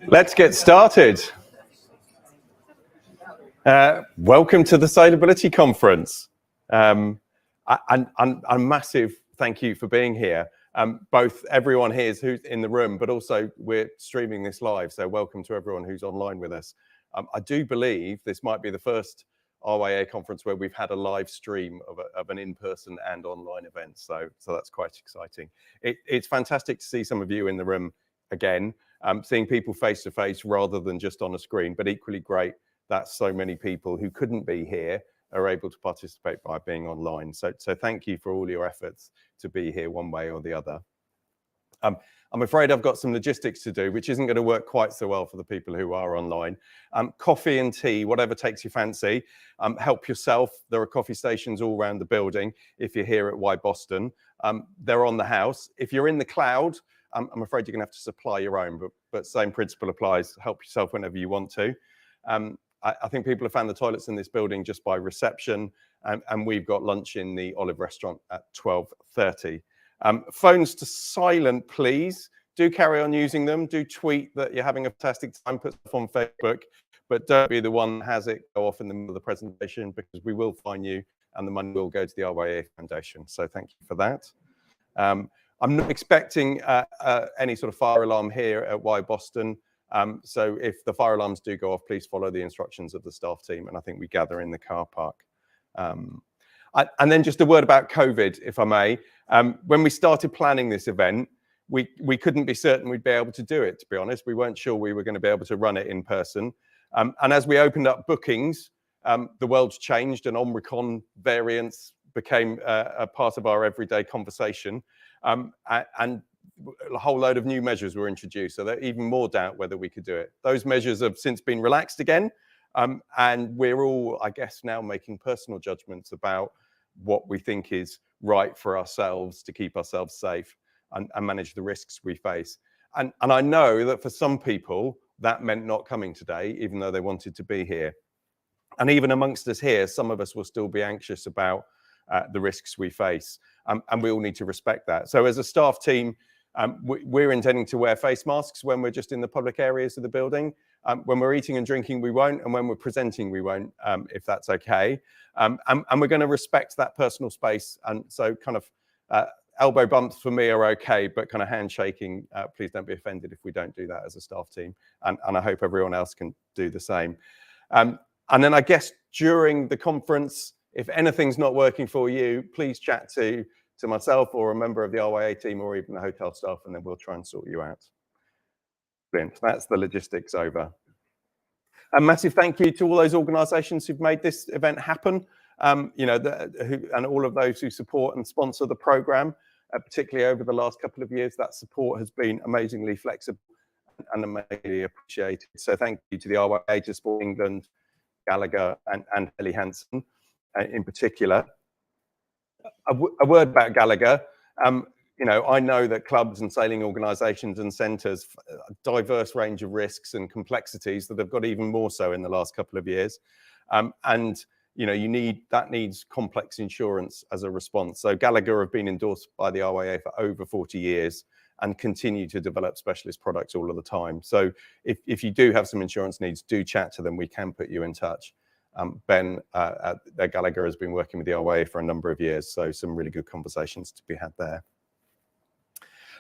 Let's get started. Welcome to the Sailability Conference. And a massive thank you for being here. Both everyone here who's in the room, but also we're streaming this live. So welcome to everyone who's online with us. I do believe this might be the first RYA conference where we've had a live stream of an in-person and online event. So that's quite exciting. It's fantastic to see some of you in the room again, seeing people face to face rather than just on a screen, but equally great that so many people who couldn't be here are able to participate by being online. So thank you for all your efforts to be here one way or the other. I'm afraid I've got some logistics to do, which isn't going to work quite so well for the people who are online. Coffee and tea, whatever takes your fancy. Help yourself. There are coffee stations all around the building. If you're here at RYA Boston, they're on the house. If you're in the cloud, I'm afraid you're going to have to supply your own, but same principle applies. Help yourself whenever you want to. I think people have found the toilets in this building just by reception, and we've got lunch in the Olive Restaurant at 12:30. Phones to silent, please. Do carry on using them. Do tweet that you're having a fantastic time, put stuff on Facebook, but don't be the one that has it go off in the middle of the presentation, because we will fine you and the money will go to the RYA Foundation. So thank you for that. I'm not expecting any sort of fire alarm here at RYA Boston. So if the fire alarms do go off, please follow the instructions of the staff team, and I think we gather in the car park. And then just a word about COVID, if I may. When we started planning this event, we couldn't be certain we'd be able to do it, to be honest. We weren't sure we were going to be able to run it in person. And as we opened up bookings, the world's changed and Omicron variants became a part of our everyday conversation. And a whole load of new measures were introduced, so there's even more doubt whether we could do it. Those measures have since been relaxed again, and we're all, I guess, now making personal judgments about what we think is right for ourselves to keep ourselves safe and manage the risks we face. And I know that for some people, that meant not coming today, even though they wanted to be here. And even amongst us here, some of us will still be anxious about the risks we face, and we all need to respect that. So as a staff team, we're intending to wear face masks when we're just in the public areas of the building. When we're eating and drinking, we won't, and when we're presenting, we won't, if that's okay. And we're going to respect that personal space. And so kind of elbow bumps for me are okay, but kind of handshaking, please don't be offended if we don't do that as a staff team. And I hope everyone else can do the same. And then I guess during the conference, if anything's not working for you, please chat to myself or a member of the RYA team or even the hotel staff, and then we'll try and sort you out. Brilliant. That's the logistics over. A massive thank you to all those organisations who've made this event happen, and all of those who support and sponsor the programme, particularly over the last couple of years. That support has been amazingly flexible and amazingly appreciated. So thank you to the RYA, to Sport England, Gallagher and Ellie Hansen in particular. A word about Gallagher. I know that clubs and sailing organisations and centres, a diverse range of risks and complexities that have got even more so in the last couple of years. That needs complex insurance as a response. So Gallagher have been endorsed by the RYA for over 40 years and continue to develop specialist products all of the time. So if you do have some insurance needs, do chat to them. We can put you in touch. Ben at Gallagher has been working with the RYA for a number of years, so some really good conversations to be had there.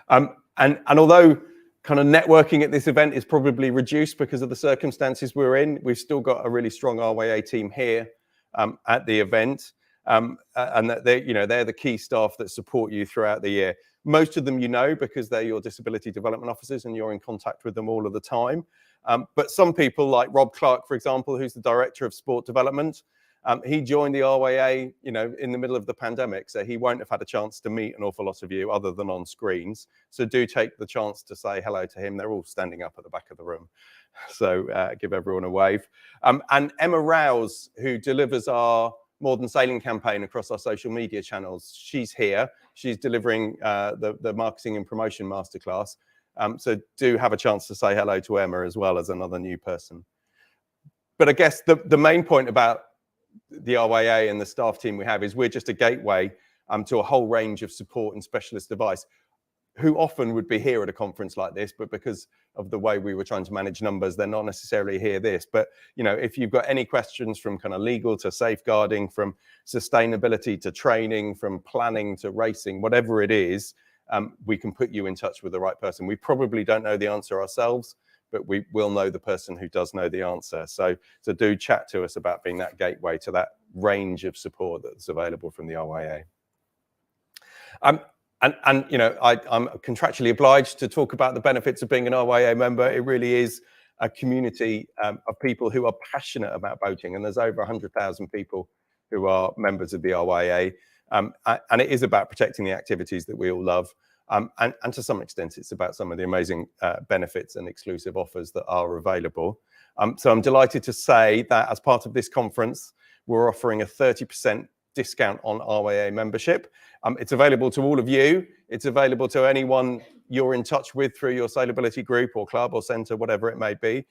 And although kind of networking at this event is probably reduced because of the circumstances we're in, we've still got a really strong RYA team here at the event, and that they're the key staff that support you throughout the year. Most of them because they're your disability development officers and you're in contact with them all of the time. But some people like Rob Clark, for example, who's the Director of Sport Development, he joined the RYA, in the middle of the pandemic, so he won't have had a chance to meet an awful lot of you other than on screens. So do take the chance to say hello to him. They're all standing up at the back of the room. So give everyone a wave. And Emma Rouse, who delivers our More Than Sailing campaign across our social media channels, she's here. She's delivering the marketing and promotion masterclass. So do have a chance to say hello to Emma as well as another new person. But I guess the main point about the RYA and the staff team we have is we're just a gateway to a whole range of support and specialist advice, who often would be here at a conference like this, but because of the way we were trying to manage numbers, they're not necessarily here this. But, you know, if you've got any questions from kind of legal to safeguarding, from sustainability to training, from planning to racing, whatever it is, we can put you in touch with the right person. We probably don't know the answer ourselves, but we will know the person who does know the answer. So do chat to us about being that gateway to that range of support that's available from the RYA. And you know, I'm contractually obliged to talk about the benefits of being an RYA member. It really is a community of people who are passionate about boating, and there's over 100,000 people who are members of the RYA. And it is about protecting the activities that we all love. And to some extent, it's about some of the amazing benefits and exclusive offers that are available. So I'm delighted to say that as part of this conference, we're offering a 30% discount on RYA membership. It's available to all of you. It's available to anyone you're in touch with through your Sailability group or club or centre, whatever it may be.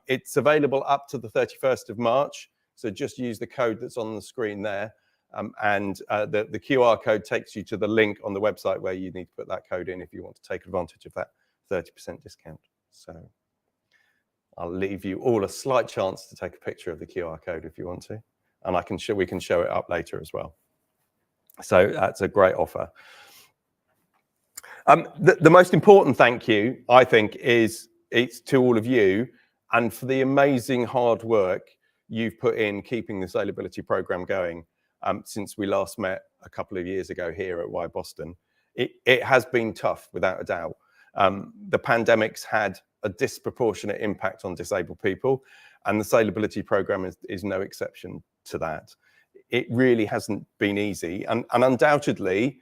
It's available up to the 31st of March. So just use the code that's on the screen there. The QR code takes you to the link on the website where you need to put that code in if you want to take advantage of that 30% discount. So I'll leave you all a slight chance to take a picture of the QR code if you want to, and we can show it up later as well. So that's a great offer. The most important thank you, I think, it's to all of you and for the amazing hard work you've put in keeping the Sailability program going since we last met a couple of years ago here at RYA Boston. It has been tough, without a doubt. The pandemic's had a disproportionate impact on disabled people, and the Sailability program is no exception to that. It really hasn't been easy, and undoubtedly,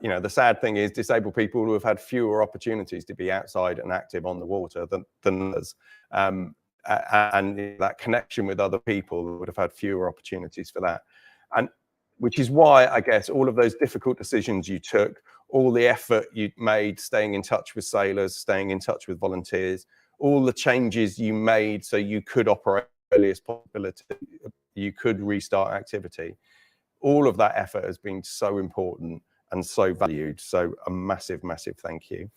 you know, the sad thing is disabled people who have had fewer opportunities to be outside and active on the water than others, and that connection with other people would have had fewer opportunities for that. And which is why, I guess, all of those difficult decisions you took, all the effort you made, staying in touch with sailors, staying in touch with volunteers, all the changes you made so you could operate earliest possibility, you could restart activity. All of that effort has been so important and so valued. So a massive, massive thank you.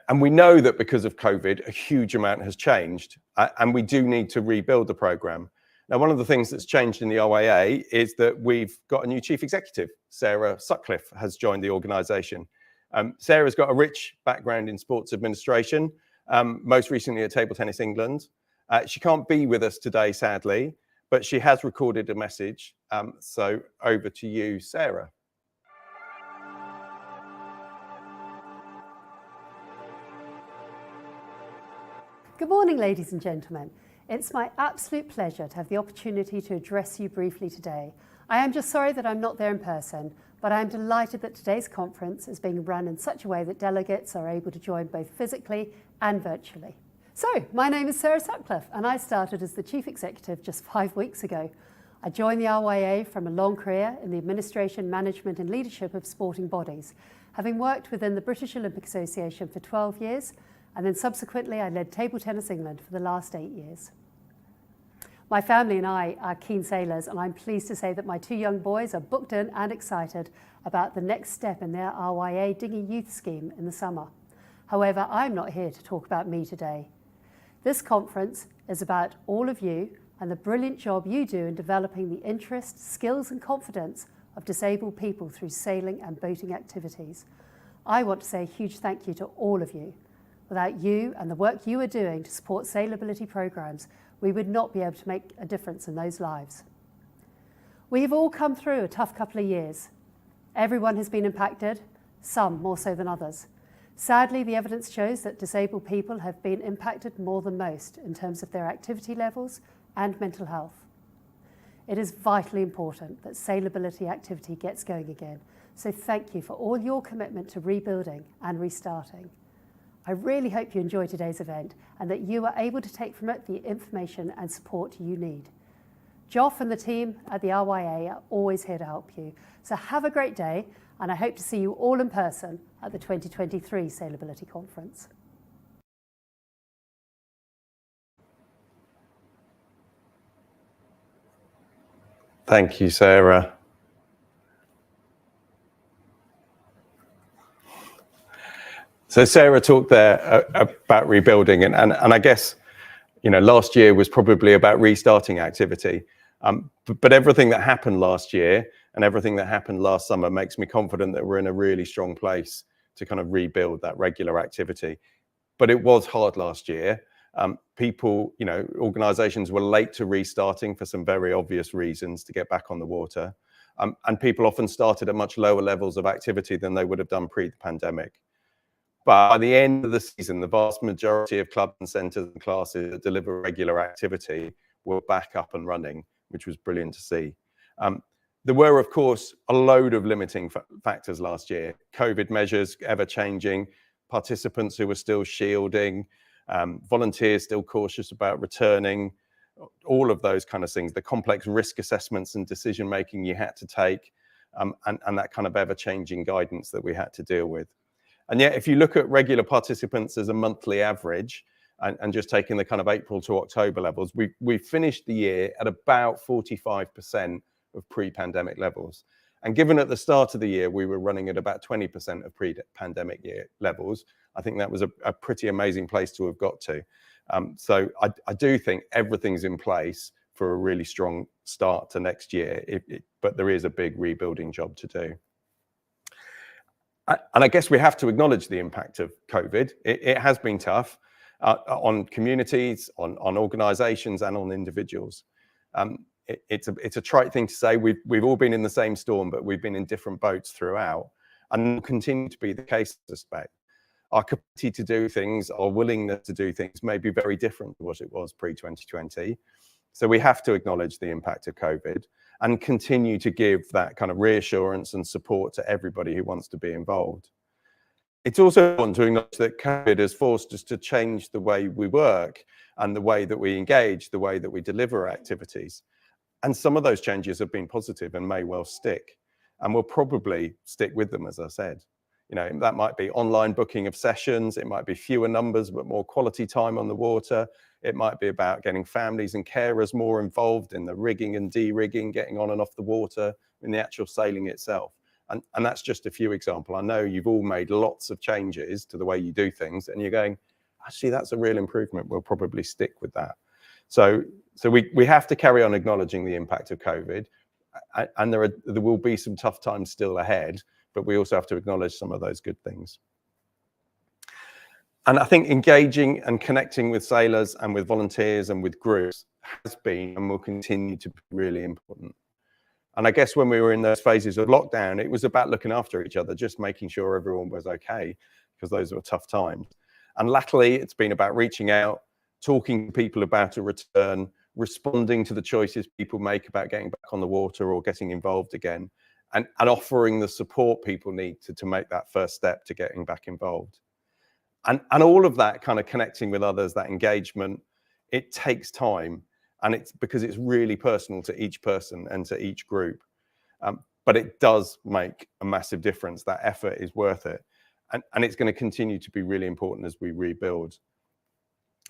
And we know that because of COVID, a huge amount has changed, and we do need to rebuild the program. Now, one of the things that's changed in the RYA is that we've got a new chief executive. Sarah Sutcliffe has joined the organisation. Sarah's got a rich background in sports administration, most recently at Table Tennis England. She can't be with us today, sadly, but she has recorded a message. So over to you, Sarah. Good morning, ladies and gentlemen. It's my absolute pleasure to have the opportunity to address you briefly today. I am just sorry that I'm not there in person, but I am delighted that today's conference is being run in such a way that delegates are able to join both physically and virtually. So, my name is Sarah Sutcliffe, and I started as the Chief Executive just 5 weeks ago. I joined the RYA from a long career in the administration, management and leadership of sporting bodies, having worked within the British Olympic Association for 12 years, and then subsequently I led Table Tennis England for the last 8 years. My family and I are keen sailors, and I'm pleased to say that my 2 young boys are booked in and excited about the next step in their RYA Dinghy Youth Scheme in the summer. However, I'm not here to talk about me today. This conference is about all of you and the brilliant job you do in developing the interest, skills and confidence of disabled people through sailing and boating activities. I want to say a huge thank you to all of you. Without you and the work you are doing to support sailability programs, we would not be able to make a difference in those lives. We have all come through a tough couple of years. Everyone has been impacted, some more so than others. Sadly, the evidence shows that disabled people have been impacted more than most in terms of their activity levels and mental health. It is vitally important that sailability activity gets going again, so thank you for all your commitment to rebuilding and restarting. I really hope you enjoy today's event and that you are able to take from it the information and support you need. Joff and the team at the RYA are always here to help you. So have a great day, and I hope to see you all in person at the 2023 Sailability Conference. Thank you, Sarah. So Sarah talked there about rebuilding, and I guess, you know, last year was probably about restarting activity. But everything that happened last year and everything that happened last summer makes me confident that we're in a really strong place to kind of rebuild that regular activity. But it was hard last year. People, you know, organizations were late to restarting for some very obvious reasons to get back on the water. And people often started at much lower levels of activity than they would have done pre-pandemic. But by the end of the season, the vast majority of clubs and centres and classes that deliver regular activity were back up and running, which was brilliant to see. There were, of course, a load of limiting factors last year. COVID measures ever changing, participants who were still shielding, volunteers still cautious about returning, all of those kind of things, the complex risk assessments and decision making you had to take, and that kind of ever changing guidance that we had to deal with. And yet, if you look at regular participants as a monthly average, and just taking the kind of April to October levels, we finished the year at about 45% of pre-pandemic levels. And given at the start of the year, we were running at about 20% of pre-pandemic year levels, I think that was a pretty amazing place to have got to. So I do think everything's in place for a really strong start to next year, but there is a big rebuilding job to do. And I guess we have to acknowledge the impact of COVID. It has been tough on communities, on organisations, and on individuals. It's a trite thing to say. We've all been in the same storm, but we've been in different boats throughout, and will continue to be the case, I suspect. Our capacity to do things, our willingness to do things, may be very different to what it was pre-2020. So we have to acknowledge the impact of COVID and continue to give that kind of reassurance and support to everybody who wants to be involved. It's also important to acknowledge that COVID has forced us to change the way we work and the way that we engage, the way that we deliver activities. And some of those changes have been positive and may well stick, and we'll probably stick with them, as I said. You know, that might be online booking of sessions, it might be fewer numbers but more quality time on the water. It might be about getting families and carers more involved in the rigging and de-rigging, getting on and off the water, in the actual sailing itself. And that's just a few examples. I know you've all made lots of changes to the way you do things, and you're going, actually, that's a real improvement. We'll probably stick with that. So we have to carry on acknowledging the impact of COVID, and there will be some tough times still ahead, but we also have to acknowledge some of those good things. And I think engaging and connecting with sailors and with volunteers and with groups has been and will continue to be really important. And I guess when we were in those phases of lockdown, it was about looking after each other, just making sure everyone was okay, because those were tough times. And latterly, it's been about reaching out, talking to people about a return, responding to the choices people make about getting back on the water or getting involved again, and offering the support people need to make that first step to getting back involved. And all of that kind of connecting with others, that engagement, it takes time, and it's because it's really personal to each person and to each group. But it does make a massive difference. That effort is worth it. And it's going to continue to be really important as we rebuild.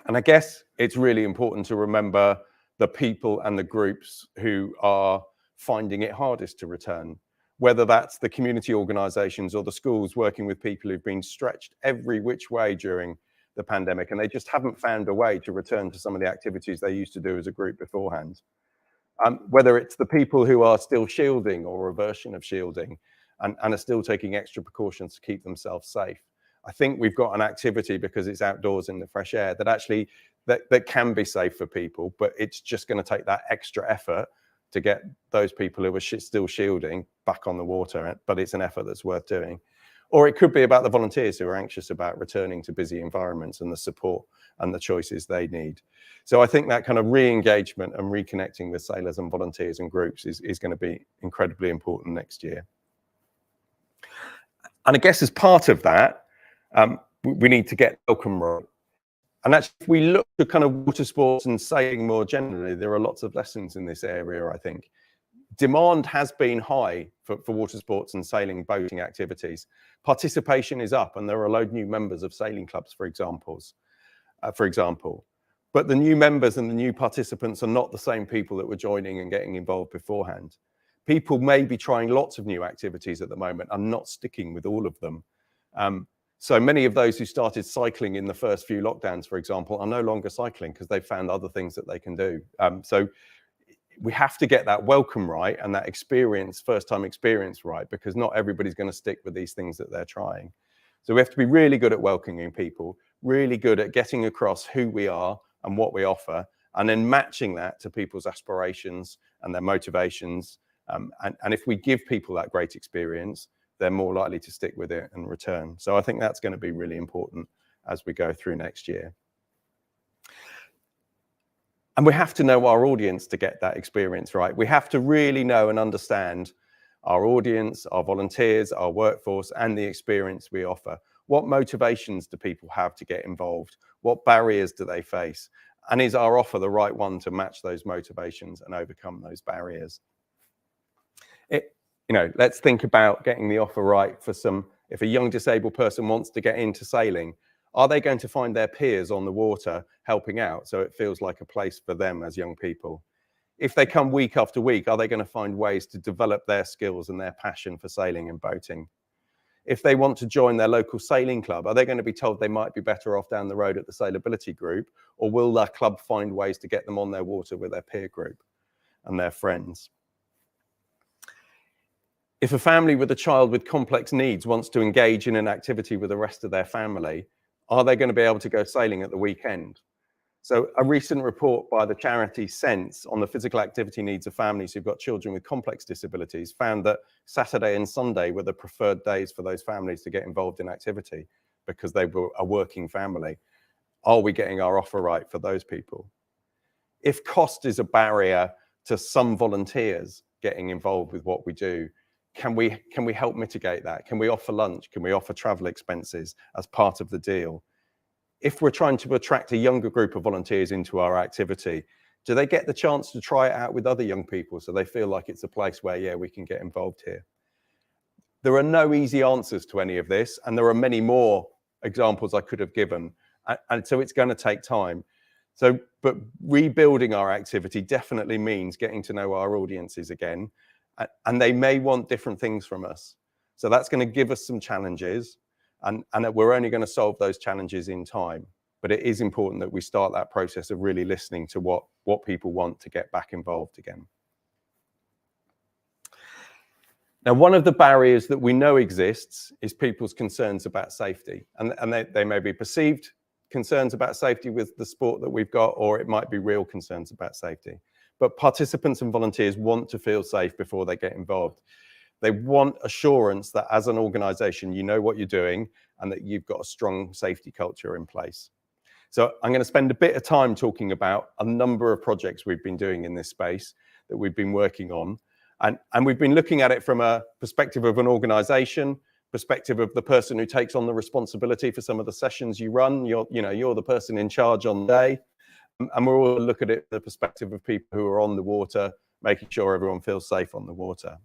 And I guess it's really important to remember the people and the groups who are finding it hardest to return, whether that's the community organisations or the schools working with people who've been stretched every which way during the pandemic, and they just haven't found a way to return to some of the activities they used to do as a group beforehand. Whether it's the people who are still shielding or a version of shielding and are still taking extra precautions to keep themselves safe. I think we've got an activity, because it's outdoors in the fresh air, that actually that can be safe for people, but it's just going to take that extra effort to get those people who are still shielding back on the water, but it's an effort that's worth doing. Or it could be about the volunteers who are anxious about returning to busy environments and the support and the choices they need. So I think that kind of re-engagement and reconnecting with sailors and volunteers and groups is going to be incredibly important next year. And I guess as part of that, we need to get welcome right. And actually, if we look at kind of water sports and sailing more generally, there are lots of lessons in this area, I think. Demand has been high for water sports and sailing boating activities. Participation is up, and there are a load of new members of sailing clubs, for example. But the new members and the new participants are not the same people that were joining and getting involved beforehand. People may be trying lots of new activities at the moment and not sticking with all of them. So many of those who started cycling in the first few lockdowns, for example, are no longer cycling because they've found other things that they can do. So we have to get that welcome right and that experience, first-time experience right, because not everybody's going to stick with these things that they're trying. So we have to be really good at welcoming people, really good at getting across who we are and what we offer, and then matching that to people's aspirations and their motivations. And if we give people that great experience, they're more likely to stick with it and return. So I think that's going to be really important as we go through next year. And we have to know our audience to get that experience right. We have to really know and understand our audience, our volunteers, our workforce, and the experience we offer. What motivations do people have to get involved? What barriers do they face? And is our offer the right one to match those motivations and overcome those barriers? Let's think about getting the offer right for if a young disabled person wants to get into sailing, are they going to find their peers on the water helping out so it feels like a place for them as young people? If they come week after week, are they going to find ways to develop their skills and their passion for sailing and boating? If they want to join their local sailing club, are they going to be told they might be better off down the road at the Sailability group, or will their club find ways to get them on their water with their peer group and their friends? If a family with a child with complex needs wants to engage in an activity with the rest of their family, are they going to be able to go sailing at the weekend? So a recent report by the charity Sense on the physical activity needs of families who've got children with complex disabilities found that Saturday and Sunday were the preferred days for those families to get involved in activity because they were a working family. Are we getting our offer right for those people? If cost is a barrier to some volunteers getting involved with what we do, can we help mitigate that? Can we offer lunch? Can we offer travel expenses as part of the deal? If we're trying to attract a younger group of volunteers into our activity, do they get the chance to try it out with other young people so they feel like it's a place where, yeah, we can get involved here? There are no easy answers to any of this, and there are many more examples I could have given, and so it's going to take time. But rebuilding our activity definitely means getting to know our audiences again, and they may want different things from us. So that's going to give us some challenges. And we're only going to solve those challenges in time. But it is important that we start that process of really listening to what people want to get back involved again. Now, one of the barriers that we know exists is people's concerns about safety. And they may be perceived concerns about safety with the sport that we've got, or it might be real concerns about safety. But participants and volunteers want to feel safe before they get involved. They want assurance that as an organization, you know what you're doing and that you've got a strong safety culture in place. So I'm going to spend a bit of time talking about a number of projects we've been doing in this space that we've been working on. And we've been looking at it from a perspective of an organization, perspective of the person who takes on the responsibility for some of the sessions you run. You're the person in charge on the day. And we're all look at it from the perspective of people who are on the water, making sure everyone feels safe on the water.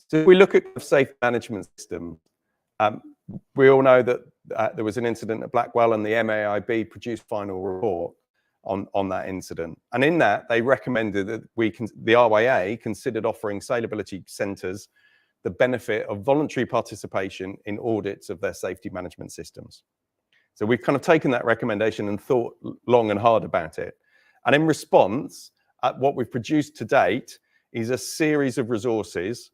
So if we look at safe management systems, we all know that there was an incident at Blackwell, and the MAIB produced a final report on that incident. And in that, they recommended that the RYA considered offering sailability centres the benefit of voluntary participation in audits of their safety management systems. So we've kind of taken that recommendation and thought long and hard about it. And in response, what we've produced to date is a series of resources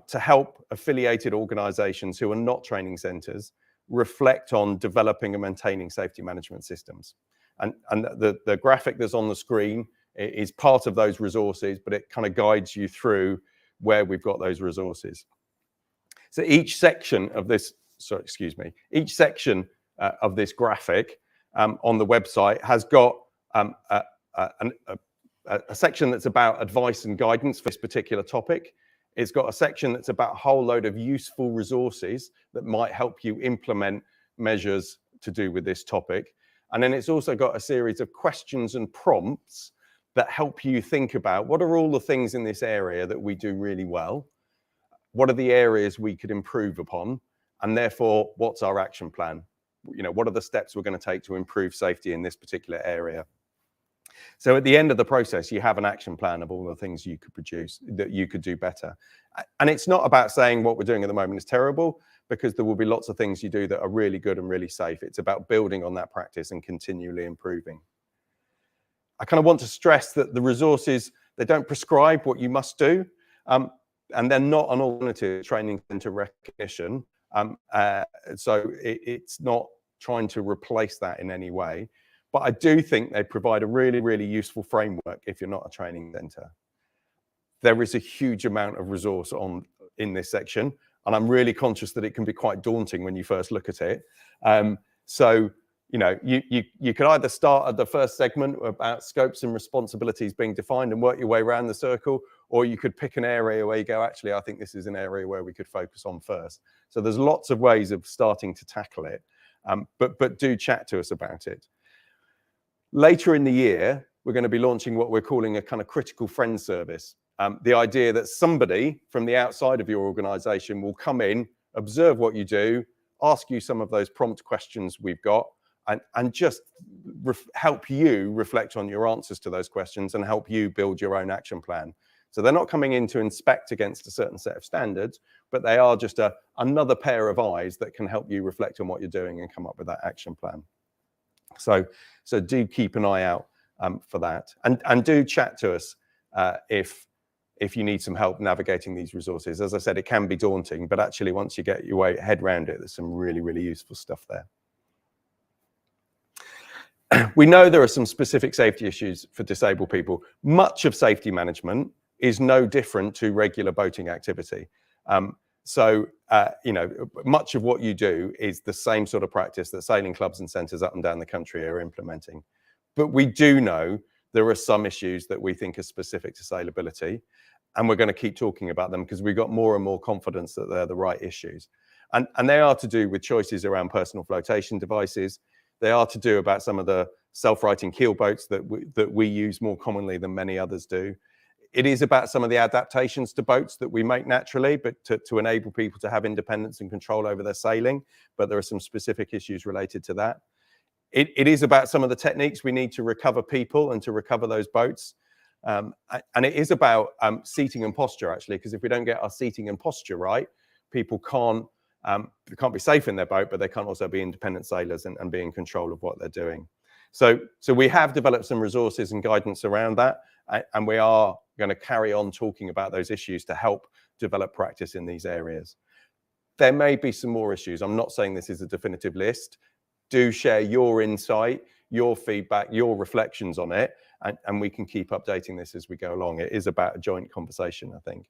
to help affiliated organizations who are not training centers reflect on developing and maintaining safety management systems. And the graphic that's on the screen is part of those resources, but it kind of guides you through where we've got those resources. So each section of this, each section of this graphic on the website has got a section that's about advice and guidance for this particular topic. It's got a section that's about a whole load of useful resources that might help you implement measures to do with this topic. And then it's also got a series of questions and prompts that help you think about what are all the things in this area that we do really well? What are the areas we could improve upon? And therefore, what's our action plan? what are the steps we're going to take to improve safety in this particular area. So at the end of the process, you have an action plan of all the things you could produce, that you could do better. And it's not about saying what we're doing at the moment is terrible, because there will be lots of things you do that are really good and really safe. It's about building on that practice and continually improving. I kind of want to stress that the resources, they don't prescribe what you must do, and they're not an alternative training centre recognition. So it's not trying to replace that in any way. But I do think they provide a really, really useful framework if you're not a training centre. There is a huge amount of resource in this section, and I'm really conscious that it can be quite daunting when you first look at it. So, you could either start at the first segment about scopes and responsibilities being defined and work your way around the circle, or you could pick an area where you go, actually, I think this is an area where we could focus on first. So there's lots of ways of starting to tackle it, but do chat to us about it. Later in the year, we're going to be launching what we're calling a kind of critical friend service. The idea that somebody from the outside of your organization will come in, observe what you do, ask you some of those prompt questions we've got, and just help you reflect on your answers to those questions and help you build your own action plan. So they're not coming in to inspect against a certain set of standards, but they are just another pair of eyes that can help you reflect on what you're doing and come up with that action plan. So do keep an eye out for that, and do chat to us if you need some help navigating these resources. As I said, it can be daunting, but actually once you get your head around it, there's some really, really useful stuff there. We know there are some specific safety issues for disabled people. Much of safety management is no different to regular boating activity. Much of what you do is the same sort of practice that sailing clubs and centres up and down the country are implementing. But we do know there are some issues that we think are specific to sailability, and we're going to keep talking about them because we've got more and more confidence that they're the right issues. And they are to do with choices around personal flotation devices. They are to do about some of the self-righting keel boats that we use more commonly than many others do. It is about some of the adaptations to boats that we make naturally, but to enable people to have independence and control over their sailing. But there are some specific issues related to that. It is about some of the techniques we need to recover people and to recover those boats. And it is about seating and posture, actually, because if we don't get our seating and posture right, people can't be safe in their boat, but they can't also be independent sailors and be in control of what they're doing. So we have developed some resources and guidance around that, and we are going to carry on talking about those issues to help develop practice in these areas. There may be some more issues. I'm not saying this is a definitive list. Do share your insight, your feedback, your reflections on it, and we can keep updating this as we go along. It is about a joint conversation, I think.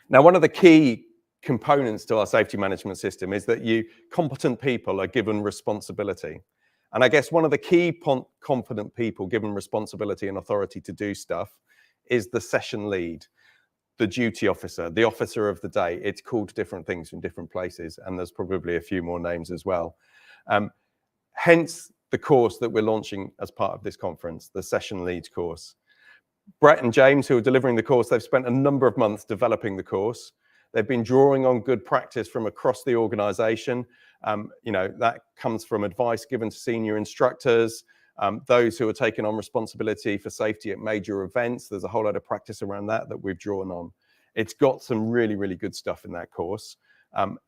Now, one of the key components to our safety management system is that competent people are given responsibility. And I guess one of the key competent people given responsibility and authority to do stuff is the session lead, the duty officer, the officer of the day. It's called different things in different places, and there's probably a few more names as well. Hence the course that we're launching as part of this conference, the session lead course. Brett and James, who are delivering the course, they've spent a number of months developing the course. They've been drawing on good practice from across the organisation. That comes from advice given to senior instructors, those who are taking on responsibility for safety at major events. There's a whole lot of practice around that we've drawn on. It's got some really, really good stuff in that course. I'm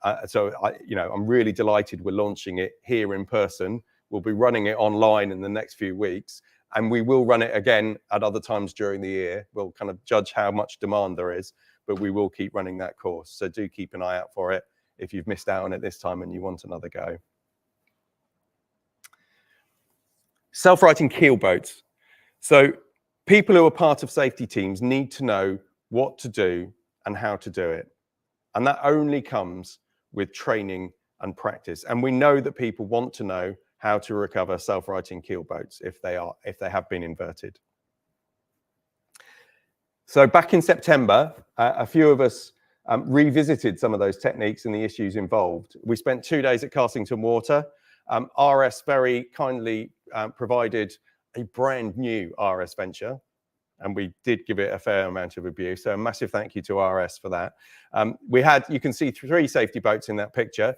really delighted we're launching it here in person. We'll be running it online in the next few weeks, and we will run it again at other times during the year. We'll kind of judge how much demand there is, but we will keep running that course. So do keep an eye out for it if you've missed out on it this time and you want another go. Self-righting keel boats. So people who are part of safety teams need to know what to do and how to do it. And that only comes with training and practice. And we know that people want to know how to recover self-righting keel boats if they have been inverted. So back in September, a few of us revisited some of those techniques and the issues involved. We spent 2 days at Castington Water. RS very kindly provided a brand new RS Venture, and we did give it a fair amount of abuse. So a massive thank you to RS for that. You can see 3 safety boats in that picture.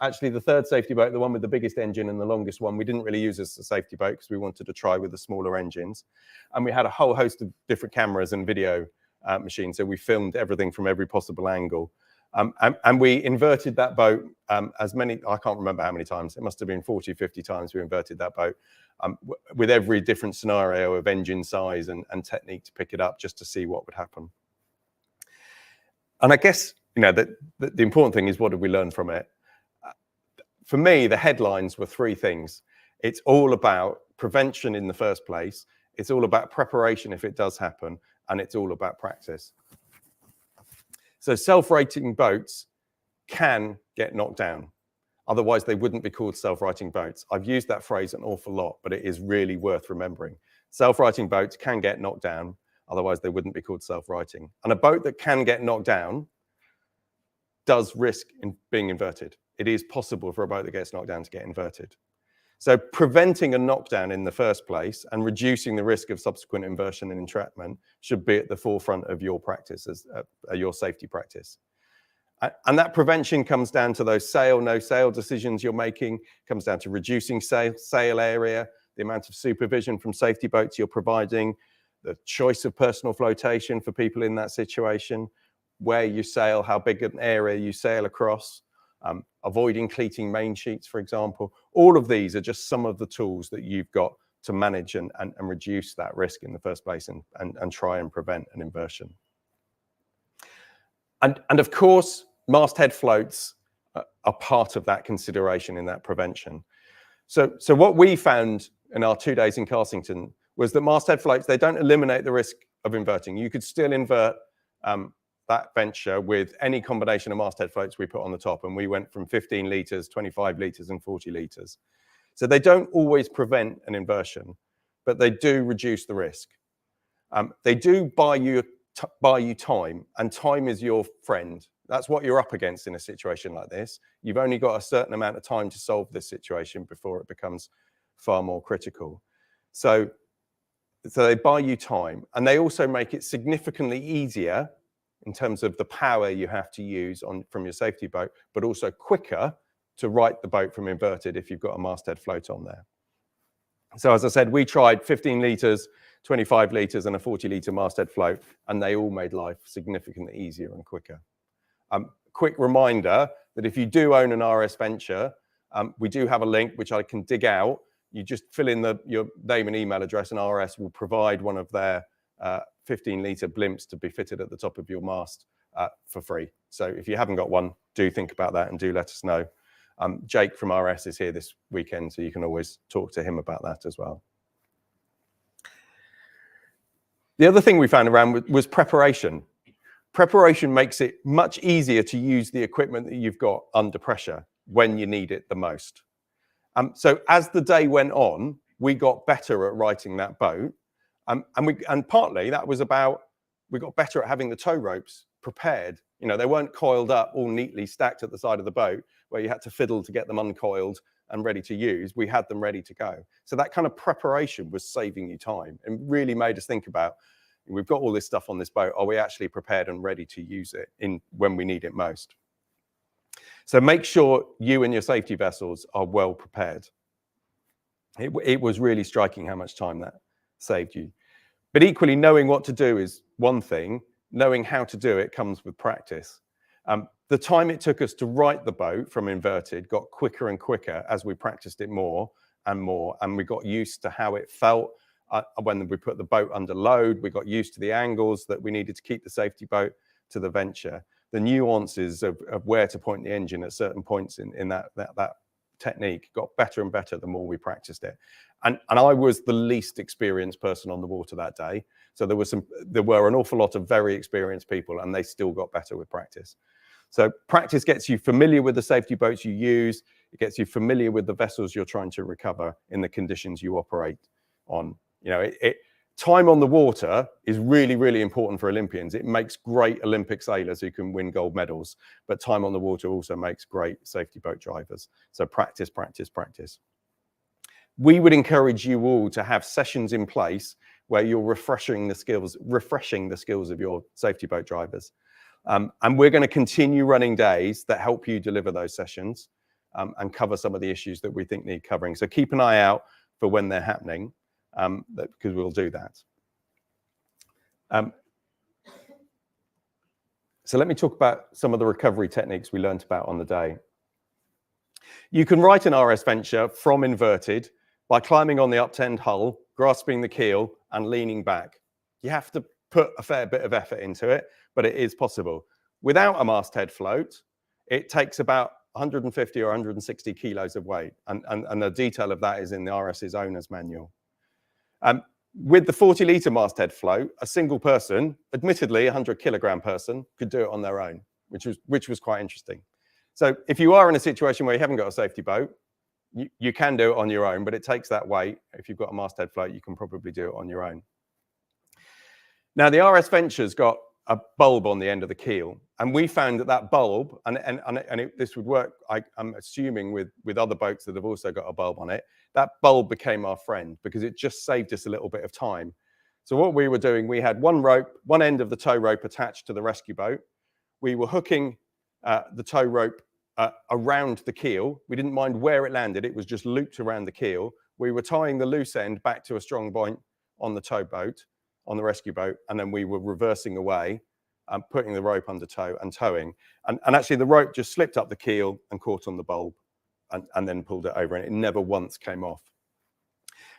Actually, the third safety boat, the one with the biggest engine and the longest one, we didn't really use as a safety boat because we wanted to try with the smaller engines. And we had a whole host of different cameras and video machines. So we filmed everything from every possible angle. And we inverted that boat I can't remember how many times. It must have been 40, 50 times we inverted that boat with every different scenario of engine size and technique to pick it up just to see what would happen. And I guess, the important thing is, what did we learn from it? For me, the headlines were three things. It's all about prevention in the first place. It's all about preparation if it does happen. And it's all about practice. So self-righting boats can get knocked down. Otherwise, they wouldn't be called self-righting boats. I've used that phrase an awful lot, but it is really worth remembering. Self-righting boats can get knocked down. Otherwise, they wouldn't be called self-righting. And a boat that can get knocked down does risk in being inverted. It is possible for a boat that gets knocked down to get inverted. So preventing a knockdown in the first place and reducing the risk of subsequent inversion and entrapment should be at the forefront of your practice, as your safety practice. And that prevention comes down to those sail, no sail decisions you're making, comes down to reducing sail area, the amount of supervision from safety boats you're providing, the choice of personal flotation for people in that situation, where you sail, how big an area you sail across, avoiding cleating main sheets, for example. All of these are just some of the tools that you've got to manage and reduce that risk in the first place and try and prevent an inversion. And of course, masthead floats are part of that consideration in that prevention. So what we found in our 2 days in Carsington was that masthead floats, they don't eliminate the risk of inverting. You could still invert that venture with any combination of masthead floats we put on the top. And we went from 15 litres, 25 litres and 40 litres. So they don't always prevent an inversion, but they do reduce the risk. They do buy you time, and time is your friend. That's what you're up against in a situation like this. You've only got a certain amount of time to solve this situation before it becomes far more critical. So they buy you time, and they also make it significantly easier in terms of the power you have to use from your safety boat, but also quicker to right the boat from inverted if you've got a masthead float on there. So as I said, we tried 15 litres, 25 litres and a 40 litre masthead float, and they all made life significantly easier and quicker. Quick reminder that if you do own an RS venture, we do have a link which I can dig out. You just fill in your name and email address, and RS will provide one of their 15 litre blimps to be fitted at the top of your mast for free. So if you haven't got one, do think about that and do let us know. Jake from RS is here this weekend, so you can always talk to him about that as well. The other thing we found around was preparation. Preparation makes it much easier to use the equipment that you've got under pressure when you need it the most. So as the day went on, we got better at righting that boat. And partly that was about, we got better at having the tow ropes prepared. They weren't coiled up all neatly stacked at the side of the boat where you had to fiddle to get them uncoiled and ready to use. We had them ready to go. So that kind of preparation was saving you time and really made us think about, we've got all this stuff on this boat. Are we actually prepared and ready to use it when we need it most? So make sure you and your safety vessels are well prepared. It was really striking how much time that saved you. But equally, knowing what to do is one thing. Knowing how to do it comes with practice. The time it took us to right the boat from inverted got quicker and quicker as we practiced it more and more, and we got used to how it felt when we put the boat under load. We got used to the angles that we needed to keep the safety boat to the venture, the nuances of where to point the engine at certain points in that technique got better and better the more we practiced it. And I was the least experienced person on the water that day. So there were an awful lot of very experienced people, and they still got better with practice. So practice gets you familiar with the safety boats you use. It gets you familiar with the vessels you're trying to recover in the conditions you operate on. Time on the water is really, really important for Olympians. It makes great Olympic sailors who can win gold medals, but time on the water also makes great safety boat drivers. So practice, practice, practice. We would encourage you all to have sessions in place where you're refreshing the skills of your safety boat drivers. And we're going to continue running days that help you deliver those sessions. and cover some of the issues that we think need covering. So keep an eye out for when they're happening, because we'll do that. So let me talk about some of the recovery techniques we learned about on the day. You can write an RS venture from inverted by climbing on the upturned hull, grasping the keel and leaning back. You have to put a fair bit of effort into it, but it is possible. Without a masthead float, it takes about 150 or 160 kilos of weight, and the detail of that is in the RS's owner's manual. With the 40-litre masthead float, a single person, admittedly a 100-kilogram person, could do it on their own, which was quite interesting. So if you are in a situation where you haven't got a safety boat, you can do it on your own, but it takes that weight. If you've got a masthead float, you can probably do it on your own. Now, the RS Venture's got a bulb on the end of the keel, and we found that bulb, this would work, I'm assuming, with other boats that have also got a bulb on it. That bulb became our friend because it just saved us a little bit of time. So what we were doing, we had one end of the tow rope attached to the rescue boat. We were hooking the tow rope around the keel. We didn't mind where it landed. It was just looped around the keel. We were tying the loose end back to a strong point on the tow boat, on the rescue boat, and then we were reversing away and putting the rope under tow and towing. And actually the rope just slipped up the keel and caught on the bulb and then pulled it over, and it never once came off.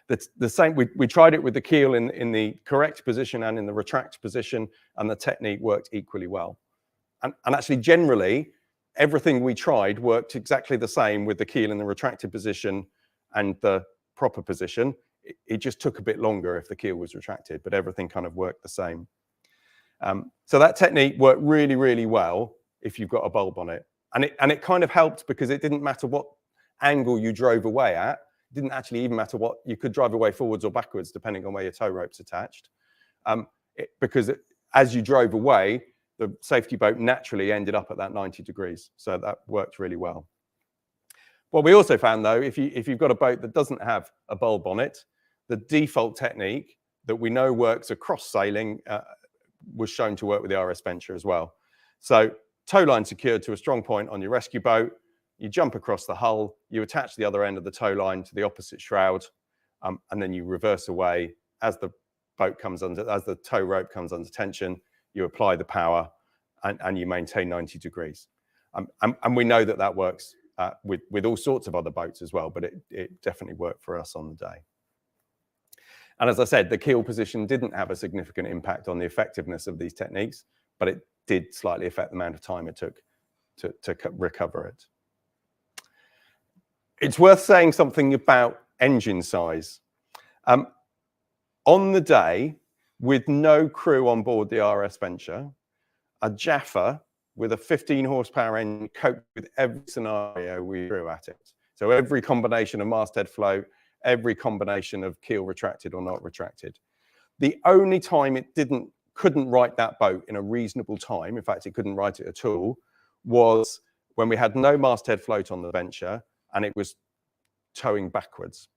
The same, we tried it with the keel in the correct position and in the retract position, and the technique worked equally well. And actually, generally, everything we tried worked exactly the same with the keel in the retracted position and the proper position. It just took a bit longer if the keel was retracted, but everything kind of worked the same. So that technique worked really, really well if you've got a bulb on it. And it kind of helped because it didn't matter what angle you drove away at. It didn't actually even matter what, you could drive away forwards or backwards depending on where your tow rope's attached. Because as you drove away, the safety boat naturally ended up at that 90 degrees. So that worked really well. What we also found, though, if you've got a boat that doesn't have a bulb on it, the default technique that we know works across sailing was shown to work with the RS Venture as well. So tow line secured to a strong point on your rescue boat, you jump across the hull, you attach the other end of the tow line to the opposite shroud, and then you reverse away as the tow rope comes under tension. You apply the power and you maintain 90 degrees. And we know that works with all sorts of other boats as well, but it definitely worked for us on the day. And as I said, the keel position didn't have a significant impact on the effectiveness of these techniques, but it did slightly affect the amount of time it took to recover it. It's worth saying something about engine size. On the day, with no crew on board the RS Venture, a Jaffa with a 15 horsepower engine coped with every scenario we threw at it. So every combination of masthead float, every combination of keel retracted or not retracted. The only time it couldn't right that boat in a reasonable time, in fact, it couldn't right it at all, was when we had no masthead float on the Venture and it was towing backwards.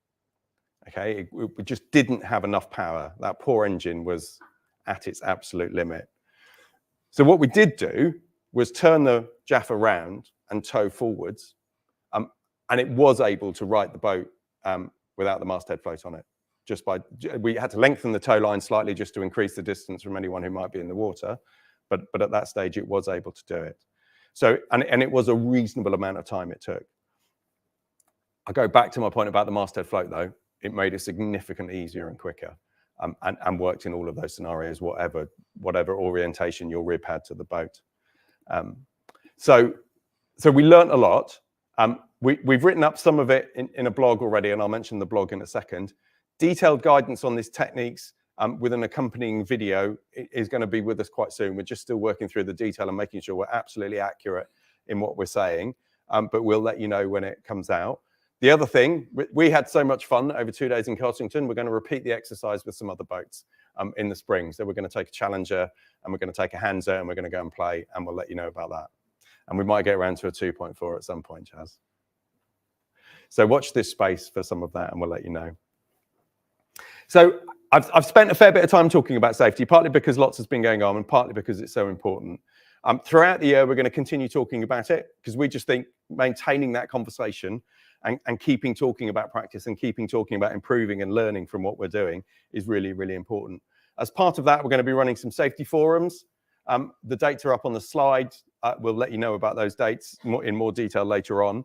Okay, it just didn't have enough power. That poor engine was at its absolute limit. So what we did do was turn the Jaffa around and tow forwards, and it was able to right the boat without the masthead float on it. We had to lengthen the tow line slightly just to increase the distance from anyone who might be in the water, but at that stage it was able to do it. So and it was a reasonable amount of time it took. I go back to my point about the masthead float though. It made it significantly easier and quicker, and worked in all of those scenarios, whatever orientation your rib had to the boat. So we learnt a lot. We've written up some of it in a blog already, and I'll mention the blog in a second. Detailed guidance on these techniques with an accompanying video is going to be with us quite soon. We're just still working through the detail and making sure we're absolutely accurate in what we're saying, but we'll let you know when it comes out. The other thing, we had so much fun over 2 days in Cossington. We're going to repeat the exercise with some other boats in the spring. So we're going to take a Challenger and we're going to take a Hansa and we're going to go and play, and we'll let you know about that. And we might get around to a 2.4 at some point, Chaz. So watch this space for some of that and we'll let you know. So I've spent a fair bit of time talking about safety, partly because lots has been going on and partly because it's so important. Throughout the year, we're going to continue talking about it because we just think maintaining that conversation and keeping talking about practice and keeping talking about improving and learning from what we're doing is really, really important. As part of that, we're going to be running some safety forums. The dates are up on the slide. We'll let you know about those dates in more detail later on.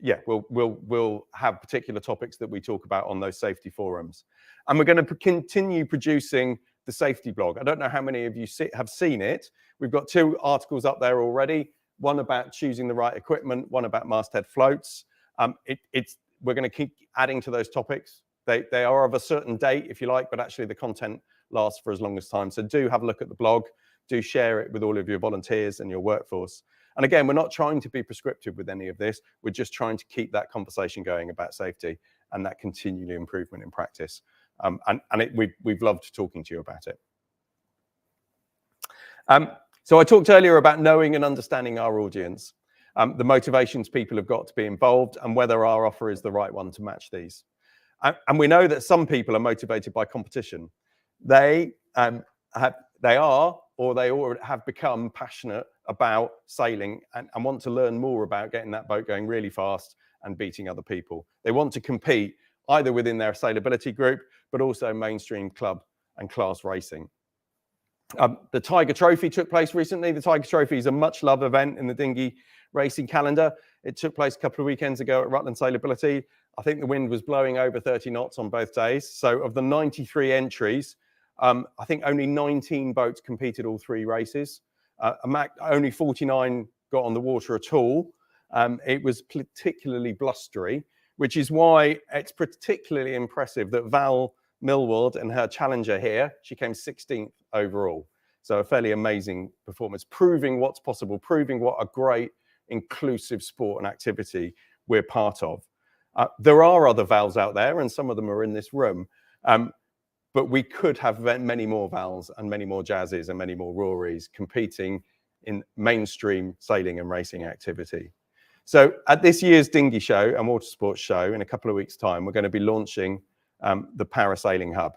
Yeah, we'll have particular topics that we talk about on those safety forums. And we're going to continue producing the safety blog. I don't know how many of you have seen it. We've got 2 articles up there already, one about choosing the right equipment, one about masthead floats. We're going to keep adding to those topics. They are of a certain date, if you like, but actually the content lasts for as long as time. So do have a look at the blog. Do share it with all of your volunteers and your workforce. And again, we're not trying to be prescriptive with any of this. We're just trying to keep that conversation going about safety and that continual improvement in practice. We've loved talking to you about it. So I talked earlier about knowing and understanding our audience, the motivations people have got to be involved, and whether our offer is the right one to match these. And we know that some people are motivated by competition. They are, or they already have become passionate about sailing and want to learn more about getting that boat going really fast and beating other people. They want to compete either within their sailability group, but also mainstream club and class racing. The Tiger Trophy took place recently. The Tiger Trophy is a much loved event in the dinghy racing calendar. It took place a couple of weekends ago at Rutland Sailability. I think the wind was blowing over 30 knots on both days. So of the 93 entries, I think only 19 boats competed all 3 races. Only 49 got on the water at all. It was particularly blustery, which is why it's particularly impressive that Val Millward and her challenger here, she came 16th overall. So a fairly amazing performance, proving what's possible, proving what a great inclusive sport and activity we're part of. There are other Vals out there, and some of them are in this room. But we could have many more Vals and many more Jazzes and many more Rorys competing in mainstream sailing and racing activity. So at this year's Dinghy Show and Watersports Show, in a couple of weeks' time, we're going to be launching the Parasailing Hub.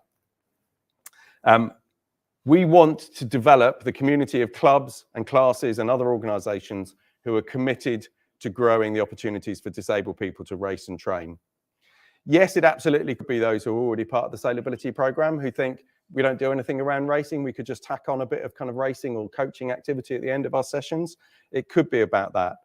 We want to develop the community of clubs and classes and other organisations who are committed to growing the opportunities for disabled people to race and train. Yes, it absolutely could be those who are already part of the Sailability programme who think we don't do anything around racing. We could just tack on a bit of kind of racing or coaching activity at the end of our sessions. It could be about that.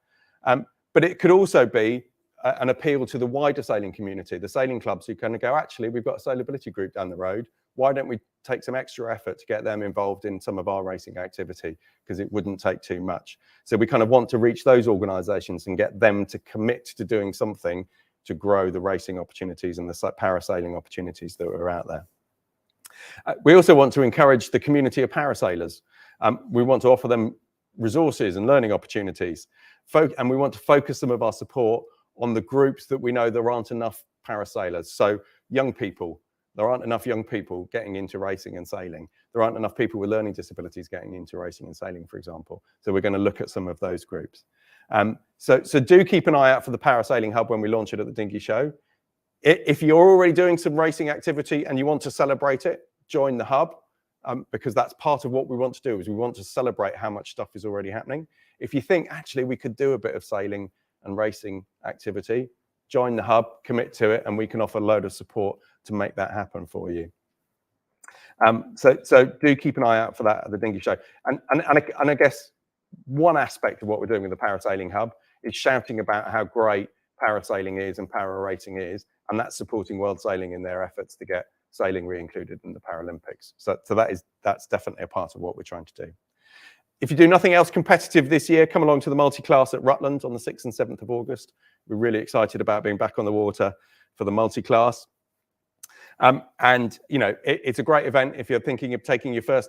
But it could also be an appeal to the wider sailing community, the sailing clubs who kind of go, actually, we've got a sailability group down the road. Why don't we take some extra effort to get them involved in some of our racing activity? Because it wouldn't take too much. So we kind of want to reach those organisations and get them to commit to doing something to grow the racing opportunities and the parasailing opportunities that are out there. We also want to encourage the community of parasailers. We want to offer them resources and learning opportunities. And we want to focus some of our support on the groups that we know there aren't enough parasailers. So young people, there aren't enough young people getting into racing and sailing. There aren't enough people with learning disabilities getting into racing and sailing, for example. So we're going to look at some of those groups. So do keep an eye out for the Parasailing Hub when we launch it at the Dinghy Show. If you're already doing some racing activity and you want to celebrate it, join the hub, because that's part of what we want to do, is we want to celebrate how much stuff is already happening. If you think, actually, we could do a bit of sailing and racing activity, join the hub, commit to it, and we can offer a load of support to make that happen for you. So do keep an eye out for that at the Dinghy Show. And I guess one aspect of what we're doing with the Parasailing Hub is shouting about how great parasailing is and para racing is, and that's supporting World Sailing in their efforts to get sailing re-included in the Paralympics. So that's definitely a part of what we're trying to do. If you do nothing else competitive this year, come along to the multi-class at Rutland on the 6th and 7th of August. We're really excited about being back on the water for the multi-class. And, you know, it's a great event if you're thinking of taking your first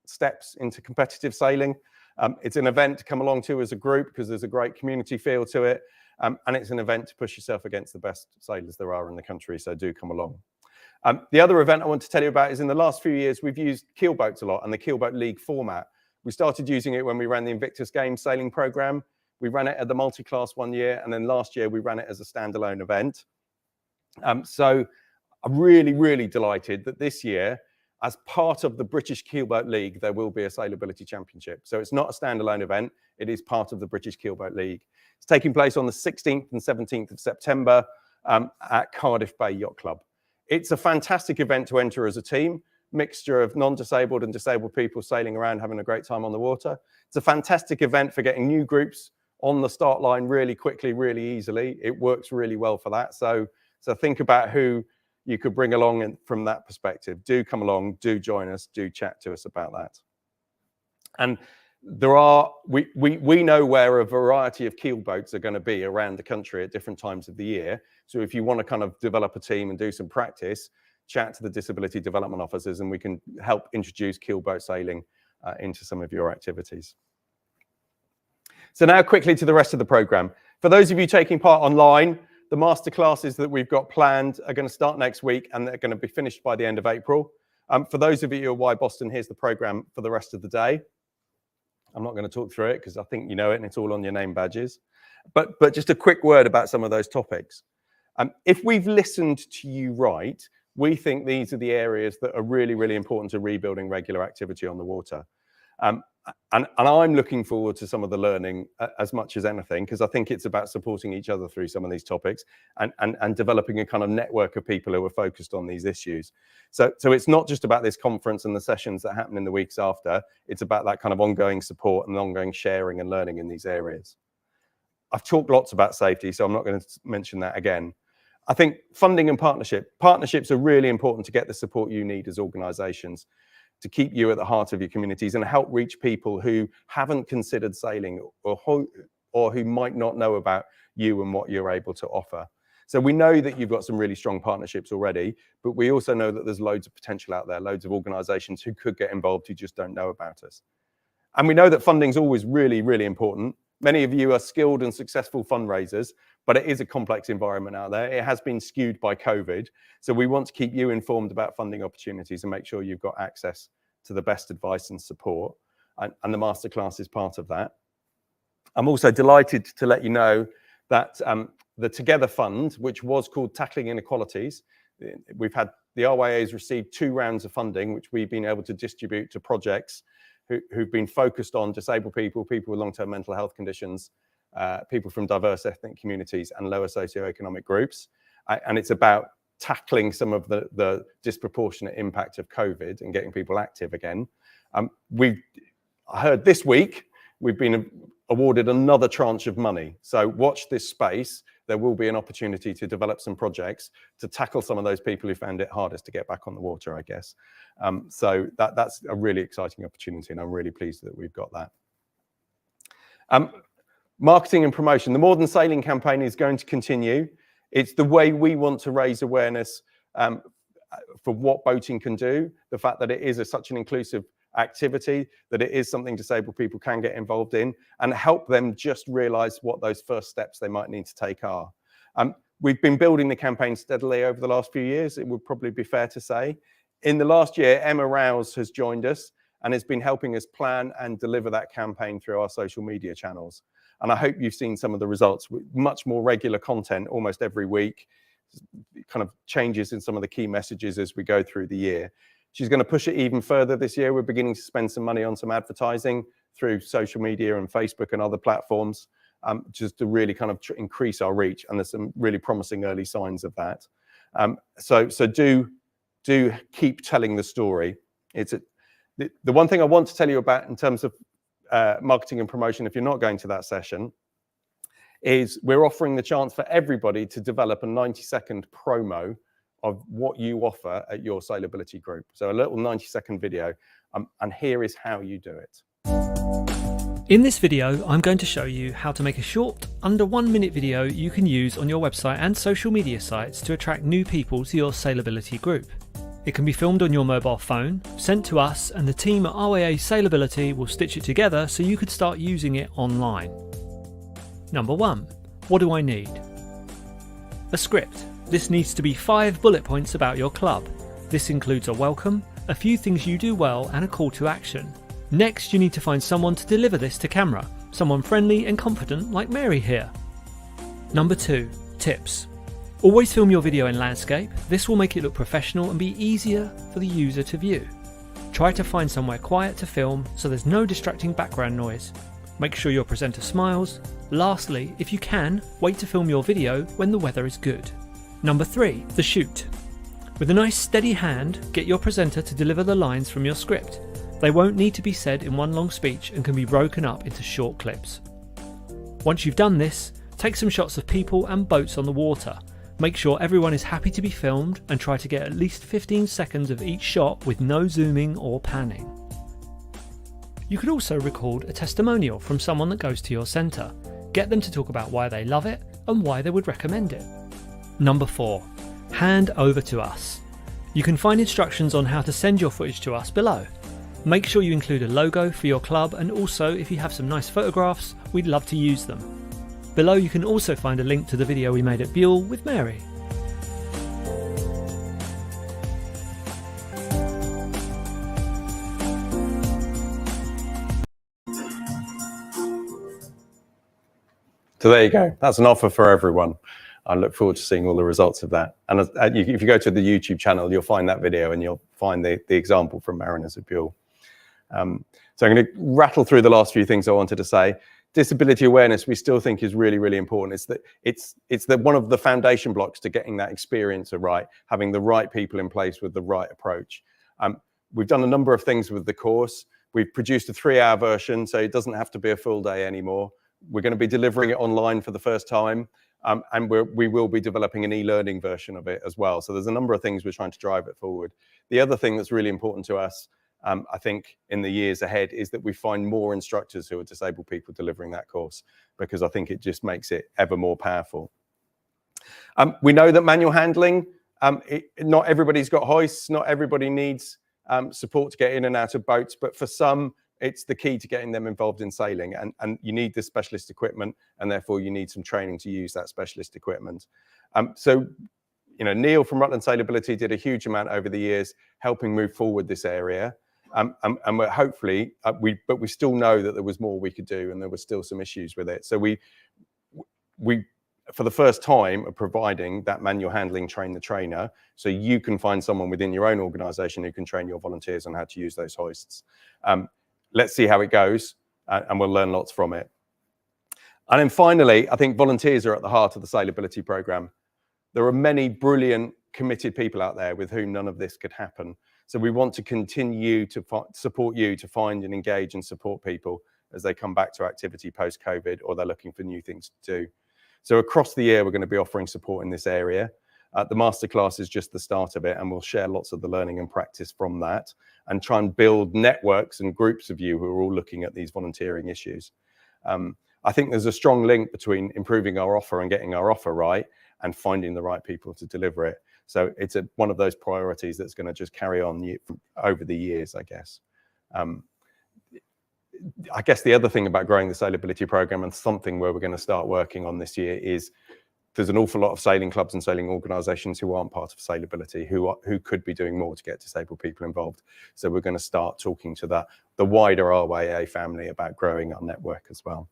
steps into competitive sailing. It's an event to come along to as a group because there's a great community feel to it. And it's an event to push yourself against the best sailors there are in the country, so do come along. The other event I want to tell you about is in the last few years, we've used keelboats a lot and the keelboat league format. We started using it when we ran the Invictus Games sailing program. We ran it at the multi-class one year, and then last year we ran it as a standalone event. So I'm really, really delighted that this year as part of the British Keelboat League, there will be a Sailability Championship. So it's not a standalone event. It is part of the British Keelboat League. It's taking place on the 16th and 17th of September at Cardiff Bay Yacht Club. It's a fantastic event to enter as a team, mixture of non-disabled and disabled people sailing around, having a great time on the water. It's a fantastic event for getting new groups on the start line really quickly, really easily. It works really well for that. So think about who you could bring along, and from that perspective, do come along, do join us, do chat to us about that. And we know where a variety of keel boats are going to be around the country at different times of the year. So if you want to kind of develop a team and do some practice, chat to the disability development officers, and we can help introduce keel boat sailing into some of your activities. So now quickly to the rest of the program. For those of you taking part online, the masterclasses that we've got planned are going to start next week, and they're going to be finished by the end of April. For those of you who are Boston, here's the program for the rest of the day. I'm not going to talk through it because I think you know it and it's all on your name badges. But just a quick word about some of those topics. If we've listened to you right, we think these are the areas that are really, really important to rebuilding regular activity on the water. And I'm looking forward to some of the learning as much as anything, because I think it's about supporting each other through some of these topics and developing a kind of network of people who are focused on these issues. So it's not just about this conference and the sessions that happen in the weeks after. It's about that kind of ongoing support and ongoing sharing and learning in these areas. I've talked lots about safety, so I'm not going to mention that again. I think funding and partnerships are really important to get the support you need as organisations, to keep you at the heart of your communities and help reach people who haven't considered sailing or who might not know about you and what you're able to offer. So we know that you've got some really strong partnerships already, but we also know that there's loads of potential out there, loads of organisations who could get involved who just don't know about us. And we know that funding is always really, really important. Many of you are skilled and successful fundraisers, but it is a complex environment out there. It has been skewed by COVID. So we want to keep you informed about funding opportunities and make sure you've got access to the best advice and support. And the masterclass is part of that. I'm also delighted to let you know that the Together Fund, which was called Tackling Inequalities, we've had the RYA has received 2 rounds of funding, which we've been able to distribute to projects who've been focused on disabled people, people with long-term mental health conditions, people from diverse ethnic communities and lower socioeconomic groups. And it's about tackling some of the disproportionate impact of COVID and getting people active again. I heard this week we've been awarded another tranche of money. So watch this space. There will be an opportunity to develop some projects to tackle some of those people who found it hardest to get back on the water, I guess. So that's a really exciting opportunity, and I'm really pleased that we've got that. Marketing and promotion. The More Than Sailing campaign is going to continue. It's the way we want to raise awareness for what boating can do, the fact that it is such an inclusive activity, that it is something disabled people can get involved in, and help them just realise what those first steps they might need to take are. We've been building the campaign steadily over the last few years, it would probably be fair to say. In the last year, Emma Rouse has joined us and has been helping us plan and deliver that campaign through our social media channels. And I hope you've seen some of the results with much more regular content almost every week, kind of changes in some of the key messages as we go through the year. She's going to push it even further this year. We're beginning to spend some money on some advertising through social media and Facebook and other platforms, just to really kind of increase our reach. And there's some really promising early signs of that. So do keep telling the story. The one thing I want to tell you about in terms of marketing and promotion, if you're not going to that session, is we're offering the chance for everybody to develop a 90-second promo of what you offer at your Sailability group. So a little 90-second video, and here is how you do it. In this video, I'm going to show you how to make a short, under 1 minute video you can use on your website and social media sites to attract new people to your Sailability group. It can be filmed on your mobile phone, sent to us, and the team at RYA Sailability will stitch it together so you could start using it online. Number 1. What do I need? A script. This needs to be 5 bullet points about your club. This includes a welcome, a few things you do well, and a call to action. Next, you need to find someone to deliver this to camera, someone friendly and confident like Mary here. Number 2. Tips. Always film your video in landscape. This will make it look professional and be easier for the user to view. Try to find somewhere quiet to film so there's no distracting background noise. Make sure your presenter smiles. Lastly, if you can, wait to film your video when the weather is good. Number 3, the shoot. With a nice steady hand, get your presenter to deliver the lines from your script. They won't need to be said in one long speech and can be broken up into short clips. Once you've done this, take some shots of people and boats on the water. Make sure everyone is happy to be filmed and try to get at least 15 seconds of each shot with no zooming or panning. You could also record a testimonial from someone that goes to your centre. Get them to talk about why they love it and why they would recommend it. Number 4, hand over to us. You can find instructions on how to send your footage to us below. Make sure you include a logo for your club, and also if you have some nice photographs, we'd love to use them. Below you can also find a link to the video we made at Buell with Mary. So there you go. That's an offer for everyone. I look forward to seeing all the results of that. And if you go to the YouTube channel, you'll find that video and you'll find the example from Mariners at Buell. So I'm going to rattle through the last few things I wanted to say. Disability awareness, we still think is really, really important. It's one of the foundation blocks to getting that experience right, having the right people in place with the right approach. We've done a number of things with the course. We've produced a 3-hour version, so it doesn't have to be a full day anymore. We're going to be delivering it online for the first time, and we will be developing an e-learning version of it as well. So there's a number of things we're trying to drive it forward. The other thing that's really important to us, I think in the years ahead, is that we find more instructors who are disabled people delivering that course, because I think it just makes it ever more powerful. We know that manual handling, not everybody's got hoists, not everybody needs support to get in and out of boats, but for some, it's the key to getting them involved in sailing, and you need this specialist equipment, and therefore you need some training to use that specialist equipment. So, you know, Neil from Rutland Sailability did a huge amount over the years helping move forward this area. And we're hopefully, but we still know that there was more we could do, and there were still some issues with it. So we for the first time, are providing that manual handling train the trainer, so you can find someone within your own organisation who can train your volunteers on how to use those hoists. Let's see how it goes, and we'll learn lots from it. And then finally, I think volunteers are at the heart of the Sailability programme. There are many brilliant, committed people out there with whom none of this could happen. So we want to continue to support you to find and engage and support people as they come back to activity post-COVID, or they're looking for new things to do. So across the year, we're going to be offering support in this area. The masterclass is just the start of it, and we'll share lots of the learning and practice from that, and try and build networks and groups of you who are all looking at these volunteering issues. I think there's a strong link between improving our offer and getting our offer right, and finding the right people to deliver it. So it's one of those priorities that's going to just carry on over the years, I guess. I guess the other thing about growing the Sailability programme, and something where we're going to start working on this year, is there's an awful lot of sailing clubs and sailing organisations who aren't part of Sailability, who could be doing more to get disabled people involved. So we're going to start talking to the wider RYA family about growing our network as well.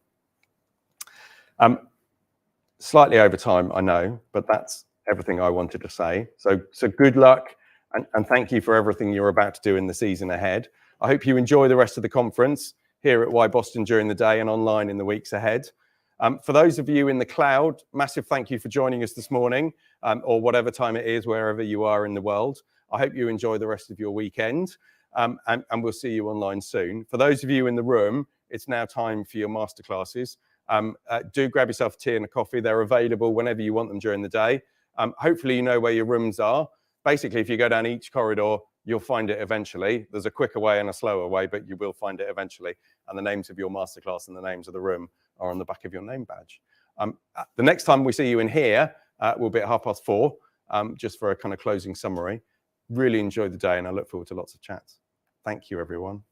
Slightly over time, I know, but that's everything I wanted to say. So good luck, and thank you for everything you're about to do in the season ahead. I hope you enjoy the rest of the conference here at Y Boston during the day and online in the weeks ahead. For those of you in the cloud, massive thank you for joining us this morning, or whatever time it is, wherever you are in the world. I hope you enjoy the rest of your weekend, and we'll see you online soon. For those of you in the room, it's now time for your masterclasses. Do grab yourself a tea and a coffee. They're available whenever you want them during the day. Hopefully you know where your rooms are. Basically, if you go down each corridor, you'll find it eventually. There's a quicker way and a slower way, but you will find it eventually. And the names of your masterclass and the names of the room are on the back of your name badge. The next time we see you in here will be at 4:30, just for a kind of closing summary. Really enjoy the day, and I look forward to lots of chats. Thank you, everyone.